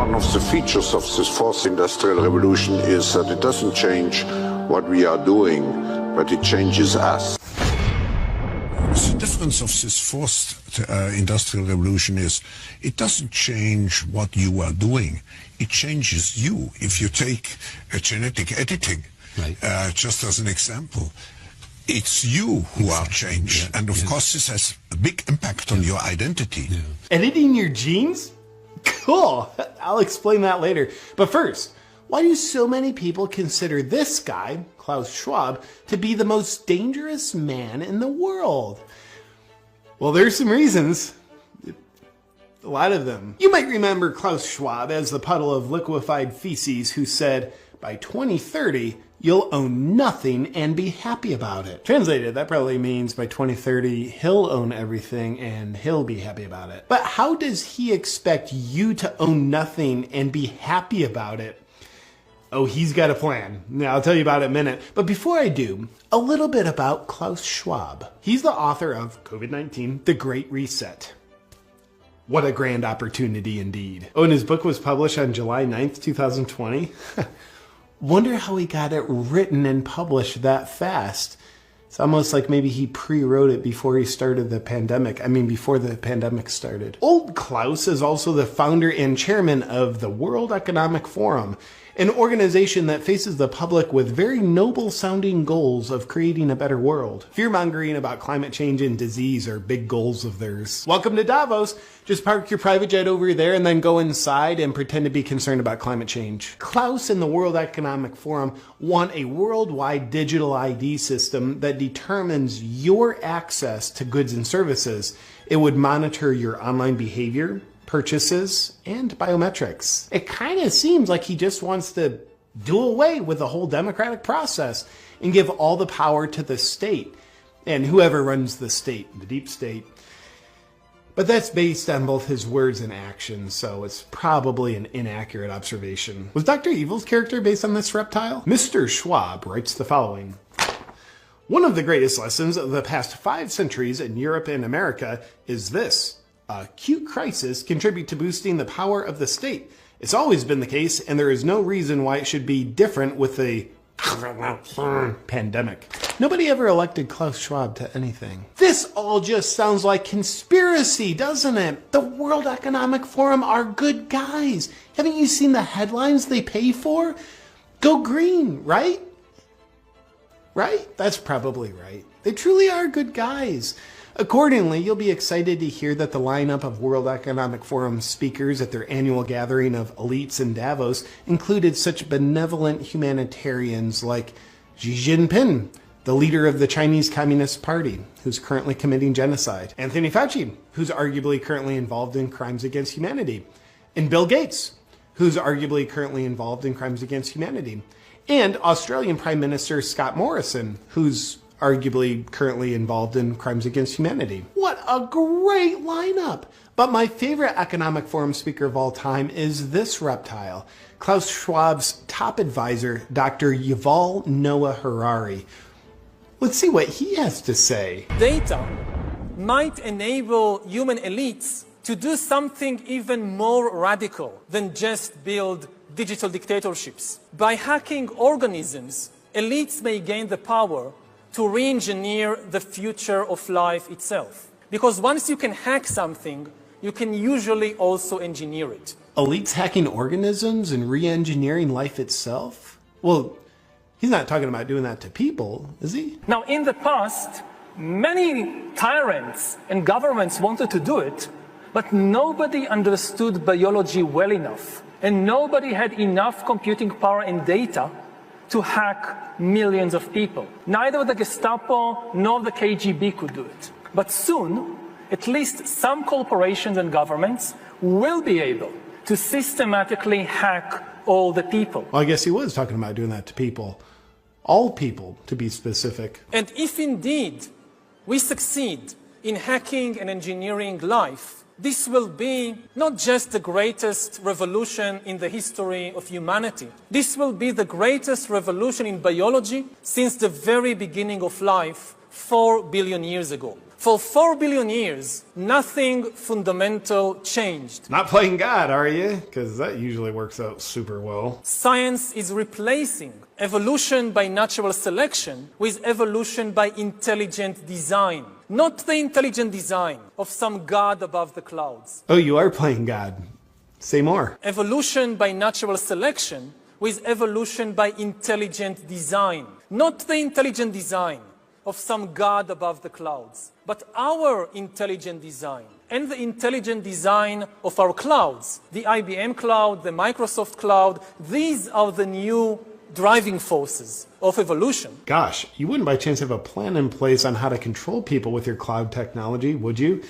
One of the features of this fourth industrial revolution is that it doesn't change what we are doing, but it changes us. The difference of this fourth industrial revolution is it doesn't change what you are doing, it changes you. If you take genetic editing, right. Just as an example, it's you who are changed, and of course this has a big impact on your identity. Editing your genes? Cool, I'll explain that later. But first, why do so many people consider this guy, Klaus Schwab, to be the most dangerous man in the world? Well, there's some reasons. A lot of them. You might remember Klaus Schwab as the puddle of liquefied feces who said, by 2030, you'll own nothing and be happy about it. Translated, that probably means by 2030, he'll own everything and he'll be happy about it. But how does he expect you to own nothing and be happy about it? Oh, he's got a plan. Now, I'll tell you about it in a minute. But before I do, a little bit about Klaus Schwab. He's the author of COVID-19, The Great Reset. What a grand opportunity indeed. Oh, and his book was published on July 9th, 2020. Wonder how he got it written and published that fast. It's almost like maybe he pre-wrote it before he started the pandemic. I mean, before the pandemic started. Old Klaus is also the founder and chairman of the World Economic Forum, an organization that faces the public with very noble sounding goals of creating a better world. Fear-mongering about climate change and disease are big goals of theirs. Welcome to Davos. Just park your private jet over there and then go inside and pretend to be concerned about climate change. Klaus and the World Economic Forum want a worldwide digital ID system that determines your access to goods and services. It would monitor your online behavior, purchases, and biometrics. It kind of seems like he just wants to do away with the whole democratic process and give all the power to the state and whoever runs the state, the deep state. But that's based on both his words and actions, so it's probably an inaccurate observation. Was Dr. Evil's character based on this reptile? Mr. Schwab writes the following. One of the greatest lessons of the past 5 centuries in Europe and America is this. Acute crises contribute to boosting the power of the state. It's always been the case, and there is no reason why it should be different with the pandemic. Nobody ever elected Klaus Schwab to anything. This all just sounds like conspiracy, doesn't it? The World Economic Forum are good guys. Haven't you seen the headlines they pay for? Go green, right? Right? That's probably right. They truly are good guys. Accordingly, you'll be excited to hear that the lineup of World Economic Forum speakers at their annual gathering of elites in Davos included such benevolent humanitarians like Xi Jinping, the leader of the Chinese Communist Party, who's currently committing genocide, Anthony Fauci, who's arguably currently involved in crimes against humanity, and Bill Gates, who's arguably currently involved in crimes against humanity, and Australian Prime Minister Scott Morrison, who's arguably currently involved in crimes against humanity. What a great lineup! But my favorite Economic Forum speaker of all time is this reptile, Klaus Schwab's top advisor, Dr. Yuval Noah Harari. Let's see what he has to say. Data might enable human elites to do something even more radical than just build digital dictatorships. By hacking organisms, elites may gain the power to re-engineer the future of life itself. Because once you can hack something, you can usually also engineer it. Elites hacking organisms and re-engineering life itself? Well, he's not talking about doing that to people, is he? Now, in the past, many tyrants and governments wanted to do it, but nobody understood biology well enough, and nobody had enough computing power and data to hack millions of people. Neither the Gestapo nor the KGB could do it. But soon, at least some corporations and governments will be able to systematically hack all the people. Well, I guess he was talking about doing that to people. All people, to be specific. And if indeed we succeed in hacking and engineering life, this will be not just the greatest revolution in the history of humanity. This will be the greatest revolution in biology since the very beginning of life 4 billion years ago. For 4 billion years, nothing fundamental changed. Not playing God, are you? Because that usually works out super well. Science is replacing evolution by natural selection with evolution by intelligent design. Not the intelligent design of some God above the clouds. Oh, you are playing God. Say more. Evolution by natural selection with evolution by intelligent design. Not the intelligent design of some God above the clouds, but our intelligent design and the intelligent design of our clouds. The IBM cloud, the Microsoft cloud, these are the new driving forces of evolution. Gosh, you wouldn't by chance have a plan in place on how to control people with your cloud technology, would you?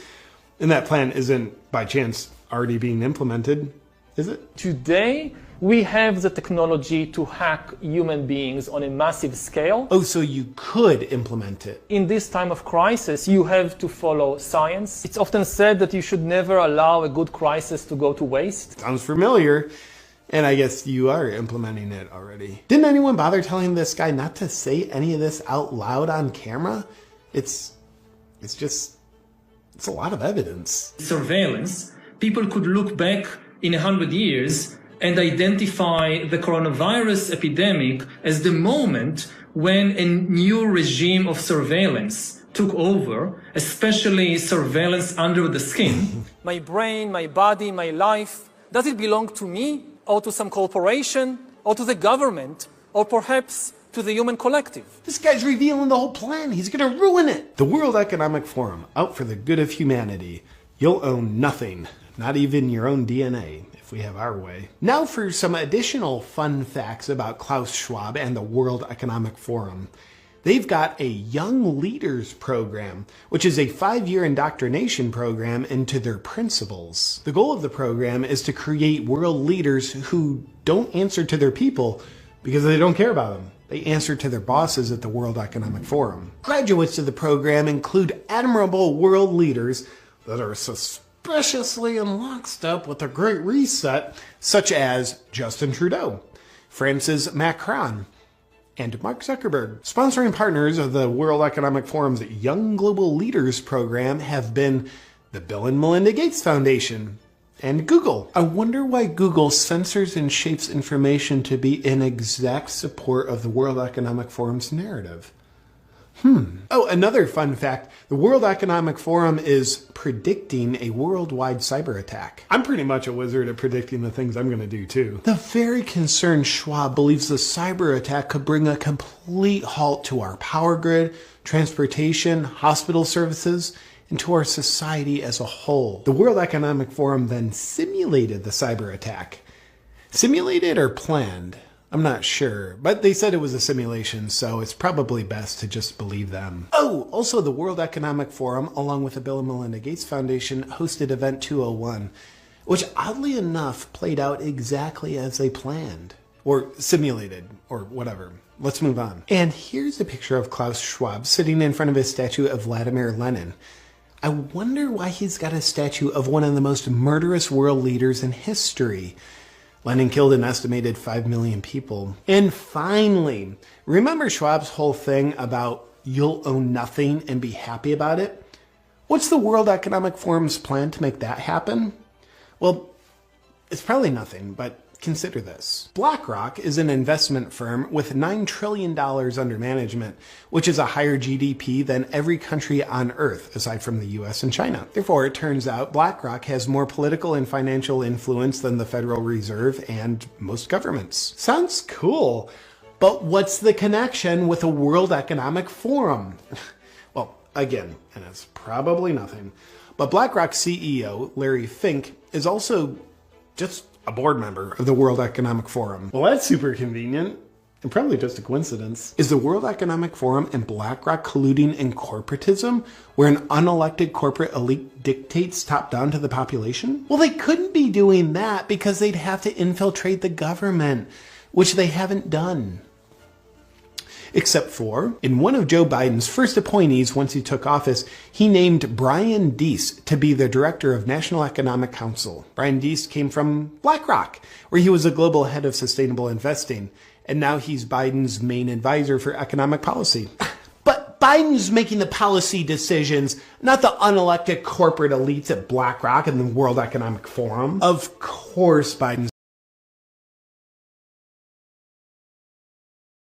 And that plan isn't by chance already being implemented, is it? Today, we have the technology to hack human beings on a massive scale. Oh, so you could implement it. In this time of crisis, you have to follow science. It's often said that you should never allow a good crisis to go to waste. Sounds familiar. And I guess you are implementing it already. Didn't anyone bother telling this guy not to say any of this out loud on camera? It's a lot of evidence. Surveillance. People could look back in 100 years and identify the coronavirus epidemic as the moment when a new regime of surveillance took over, especially surveillance under the skin. My brain, my body, my life, does it belong to me or to some corporation or to the government or perhaps to the human collective? This guy's revealing the whole plan. He's gonna ruin it. The World Economic Forum, out for the good of humanity. You'll own nothing, not even your own DNA. We have our way. Now for some additional fun facts about Klaus Schwab and the World Economic Forum. They've got a Young Leaders Program, which is a 5-year indoctrination program into their principles. The goal of the program is to create world leaders who don't answer to their people because they don't care about them. They answer to their bosses at the World Economic Forum. Graduates of the program include admirable world leaders that are suspiciously in lockstep with the Great Reset, such as Justin Trudeau, Francis Macron, and Mark Zuckerberg. Sponsoring partners of the World Economic Forum's Young Global Leaders program have been the Bill and Melinda Gates Foundation and Google. I wonder why Google censors and shapes information to be in exact support of the World Economic Forum's narrative. Oh, another fun fact. The World Economic Forum is predicting a worldwide cyber attack. I'm pretty much a wizard at predicting the things I'm going to do too. The very concerned Schwab believes the cyber attack could bring a complete halt to our power grid, transportation, hospital services, and to our society as a whole. The World Economic Forum then simulated the cyber attack. Simulated or planned? I'm not sure, but they said it was a simulation, so it's probably best to just believe them. Oh, also the World Economic Forum, along with the Bill and Melinda Gates Foundation, hosted Event 201, which oddly enough played out exactly as they planned. Or simulated, or whatever. Let's move on. And here's a picture of Klaus Schwab sitting in front of his statue of Vladimir Lenin. I wonder why he's got a statue of one of the most murderous world leaders in history. Lenin killed an estimated 5 million people. And finally, remember Schwab's whole thing about you'll own nothing and be happy about it? What's the World Economic Forum's plan to make that happen? Well, it's probably nothing, but consider this. BlackRock is an investment firm with $9 trillion under management, which is a higher GDP than every country on Earth, aside from the US and China. Therefore, it turns out BlackRock has more political and financial influence than the Federal Reserve and most governments. Sounds cool, but what's the connection with the World Economic Forum? Well, again, and it's probably nothing, but BlackRock CEO Larry Fink is also just a board member of the World Economic Forum. Well, that's super convenient. And probably just a coincidence. Is the World Economic Forum and BlackRock colluding in corporatism, where an unelected corporate elite dictates top down to the population? Well, they couldn't be doing that because they'd have to infiltrate the government, which they haven't done. Except for, in one of Joe Biden's first appointees once he took office, he named Brian Deese to be the director of National Economic Council. Brian Deese came from BlackRock, where he was a global head of sustainable investing, and now he's Biden's main advisor for economic policy. But Biden's making the policy decisions, not the unelected corporate elites at BlackRock and the World Economic Forum. Of course Biden's